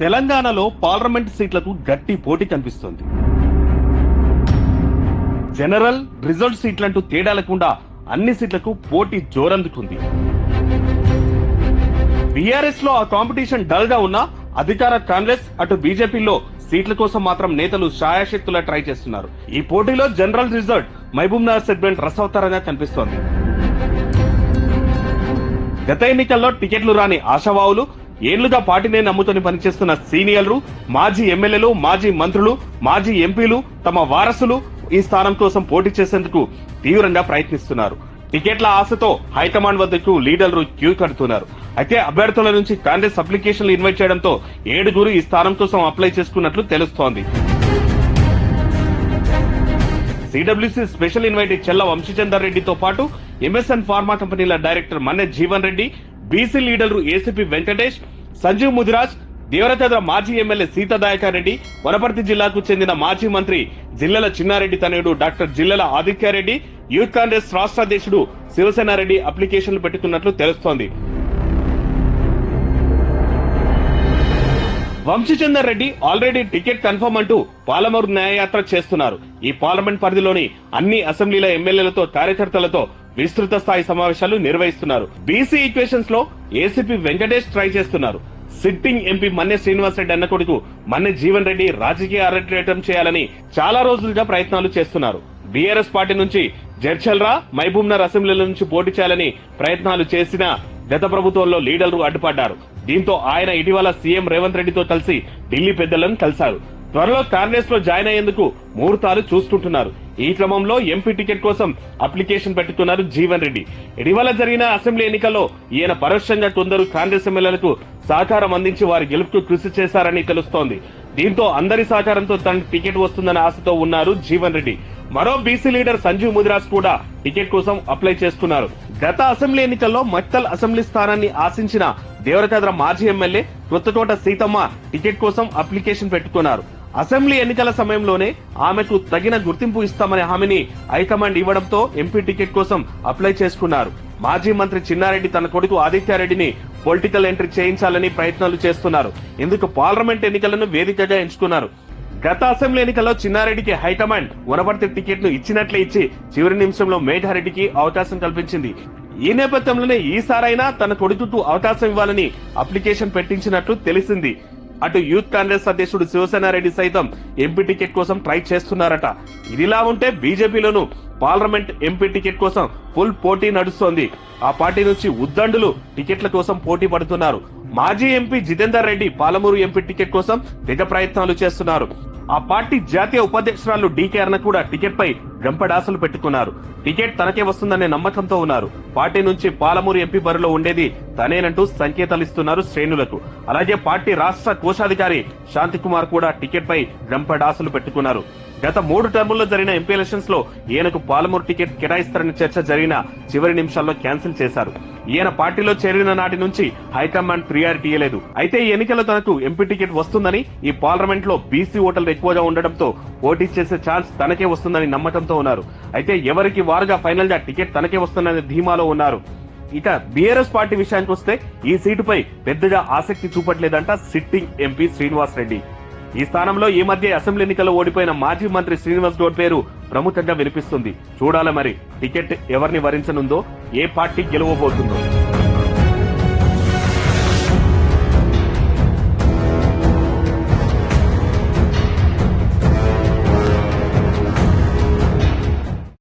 తెలంగాణలో పార్లమెంట్ సీట్లకు గట్టి పోటీ కనిపిస్తోంది. జనరల్, రిజర్వ్ సీట్లంటూ తేడా లేకుండా అన్ని సీట్లకు పోటీ జోరందుకుంది. బీఆర్ఎస్ లో ఆ కాంపిటీషన్ డల్ గా ఉన్నా అధికార కాంగ్రెస్ అటు బీజేపీలో సీట్ల కోసం మాత్రం నేతలు శాయశక్తులా ట్రై చేస్తున్నారు. ఈ పోటీలో general, reserve, Mahabub Nagar segment రసవత్తరంగా కనిపిస్తోంది. గత ఎన్నికల్లో టికెట్లు రాని ఆశావాహులు, ఏళ్లుగా పార్టీనే నమ్ముతూని పనిచేస్తున్న సీనియర్లు, మాజీ ఎమ్మెల్యేలు, మాజీ మంత్రులు, మాజీ ఎంపీలు తమ వారసులు ఈ స్థానం కోసం పోటీ చేసేందుకు తీవ్రంగా ప్రయత్నిస్తున్నారు. టికెట్ల ఆశతో హైకమాండ్ వద్దకు లీడర్లు క్యూ కడుతున్నారు. అయితే అభ్యర్థుల నుంచి కాంగ్రెస్ అప్లికేషన్లు ఇన్వైట్ చేయడంతో 7 ఈ స్థానం కోసం అప్లై చేసుకున్నట్లు తెలుస్తోంది. సిడబ్ల్యూసీ స్పెషల్ ఇన్వైటీ చెల్ల వంశీచందర్ రెడ్డితో పాటు ఎంఎస్ఎన్ ఫార్మా కంపెనీల డైరెక్టర్ మన్నె జీవన్ రెడ్డి, బీసీ లీడర్లు ఏసీపీ వెంకటేష్, సంజీవ్ ముదిరాజ్, దేవరచంద్ర మాజీ ఎమ్మెల్యే సీతాదయాకర్ రెడ్డి, వనపర్తి జిల్లాకు చెందిన మాజీ మంత్రి జిల్లెల చిన్నారెడ్డి తనయుడు డాక్టర్ జిల్లెల ఆదిత్యారెడ్డి, యూత్ కాంగ్రెస్ రాష్ట్ర అధ్యక్షుడు శివసేన రెడ్డి అప్లికేషన్లు పెట్టుకున్నట్లు తెలుస్తోంది. Vamshichander Reddy already ticket confirm అంటూ పాలమూరు న్యాయయాత్ర చేస్తున్నారు. ఈ పార్లమెంట్ పరిధిలోని అన్ని అసెంబ్లీల ఎమ్మెల్యేలతో, కార్యకర్తలతో విస్తృత స్థాయి సమావేశాలు నిర్వహిస్తున్నారు. బీసీ ఈక్వేషన్స్ లో ఏసీపీ వెంకటేష్ ట్రై చేస్తున్నారు. సిట్టింగ్ ఎంపీ మన్నె శ్రీనివాస్ రెడ్డి అన్న కొడుకు మన్నె జీవన్ రెడ్డి రాజకీయ అరంగేట్రం చేయాలని చాలా రోజులుగా ప్రయత్నాలు చేస్తున్నారు. బీఆర్ఎస్ పార్టీ నుంచి జడ్చల్రా, మహబూబ్ నగర్ అసెంబ్లీల నుంచి పోటీ చేయాలని ప్రయత్నాలు చేసిన గత ప్రభుత్వంలో లీడర్లు అడ్డుపడ్డారు. దీంతో ఆయన ఇటీవల సీఎం రేవంత్ రెడ్డితో కలిసి ఢిల్లీ పెద్దలను కలిశారు. త్వరలో కాంగ్రెస్ లో జాయిన్ అయ్యేందుకు ముహూర్తాలు చూసుకుంటున్నారు. ఈ క్రమంలో ఎంపీ టికెట్ కోసం అప్లికేషన్ పెట్టుకున్నారు జీవన్ రెడ్డి. ఇటీవల జరిగిన అసెంబ్లీ ఎన్నికల్లో ఈయన పరోక్షంగా కొందరు కాంగ్రెస్ ఎమ్మెల్యేలకు సహకారం అందించి వారి గెలుపుకు కృషి చేశారని తెలుస్తోంది. దీంతో అందరి సహకారంతో తన టికెట్ వస్తుందన్న ఆశతో ఉన్నారు జీవన్ రెడ్డి. మరో బీసీ లీడర్ సంజీవ్ ముదిరాజ్ కూడా టికెట్ కోసం అప్లై చేసుకున్నారు. గత అసెంబ్లీ ఎన్నికల్లో మక్తల్ అసెంబ్లీ స్థానాన్ని ఆశించిన దేవరచంద్ర మాజీ ఎమ్మెల్యే కొత్తకోట సీతమ్మ టికెట్ కోసం అప్లికేషన్ పెట్టుకున్నారు. అసెంబ్లీ ఎన్నికల సమయంలోనే ఆమెకు తగిన గుర్తింపు ఇస్తామనే హామీని హైకమాండ్ ఇవ్వడంతో ఎంపీ టికెట్ కోసం అప్లై చేసుకున్నారు. మాజీ మంత్రి చిన్నారెడ్డి తన కొడుకు ఆదిత్యారెడ్డిని పొలిటికల్ ఎంట్రీ చేయించాలని ప్రయత్నాలు చేస్తున్నారు. ఇందుకు పార్లమెంట్ ఎన్నికలను వేదికగా ఎంచుకున్నారు. గత అసెంబ్లీ ఎన్నికల్లో చిన్నారెడ్డికి హైకమాండ్ వనపర్తి టికెట్ ను ఇచ్చినట్లే ఇచ్చి చివరి నిమిషంలో మేఘారెడ్డికి అవకాశం కల్పించింది. ఈ నేపథ్యంలోనే ఈసారైనా తన కొడుకుకు అవకాశం ఇవ్వాలని అప్లికేషన్ పెట్టించినట్లు తెలిసింది. అటు యూత్ కాంగ్రెస్ అధ్యక్షుడు శివసేన రెడ్డి సైతం ఎంపీ టికెట్ కోసం ట్రై చేస్తున్నారట. ఇదిలా ఉంటే బీజేపీలోనూ పార్లమెంట్ ఎంపీ టికెట్ కోసం ఫుల్ పోటీ నడుస్తోంది. ఆ పార్టీ నుంచి ఉద్దండులు టికెట్ల కోసం పోటీ పడుతున్నారు. మాజీ MP Jitender Reddy Palamuru MP ticket కోసం తెగ ప్రయత్నాలు చేస్తున్నారు. ఆ పార్టీ జాతీయ ఉపాధ్యక్షురాలు డీకే అరుణ కూడా టికెట్ పై గంపడాసలు పెట్టుకున్నారు. టికెట్ తనకే వస్తుందనే నమ్మకంతో ఉన్నారు. పార్టీ నుంచి పాలమూరు ఎంపీ బరిలో ఉండేది తనేనంటూ సంకేతాలు ఇస్తున్నారు శ్రేణులకు. అలాగే పార్టీ రాష్ట్ర కోశాధికారి శాంతికుమార్ కూడా టికెట్ పై గంపడాసలు పెట్టుకున్నారు. గత 3 టర్ముల్లో జరిగిన ఎంపీ ఎలక్షన్స్ లో ఈయనకు పాలమూరు టికెట్ కేటాయిస్తారని చర్చ జరిగిన చివరి నిమిషాల్లో క్యాన్సిల్ చేశారు. ఈయన పార్టీలో చేరిన నాటి నుంచి హైకమాండ్ ప్రియారిటీ ఇవ్వలేదు. అయితే ఈ ఎన్నికల్లో తనకు ఎంపీ టికెట్ వస్తుందని, ఈ పార్లమెంట్ లో బీసీ ఓటర్లు ఎక్కువగా ఉండడంతో పోటీ చేసే ఛాన్స్ తనకే వస్తుందని నమ్మకంతో ఉన్నారు. అయితే ఎవరికి వారుగా ఫైనల్ గా టికెట్ తనకే వస్తుందనే ధీమాలో ఉన్నారు. ఇక బీఆర్ఎస్ పార్టీ విషయానికి వస్తే ఈ సీటుపై పెద్దగా ఆసక్తి చూపట్లేదంట సిట్టింగ్ ఎంపీ శ్రీనివాస్ రెడ్డి. ఈ స్థానంలో ఈ మధ్య అసెంబ్లీ ఎన్నికల్లో ఓడిపోయిన మాజీ మంత్రి శ్రీనివాస్ గౌడ్ పేరు ప్రముఖంగా వినిపిస్తుంది. చూడాలి మరి టికెట్ ఎవరిని వరించనుందో, ఏ పార్టీ గెలవబోతుందో.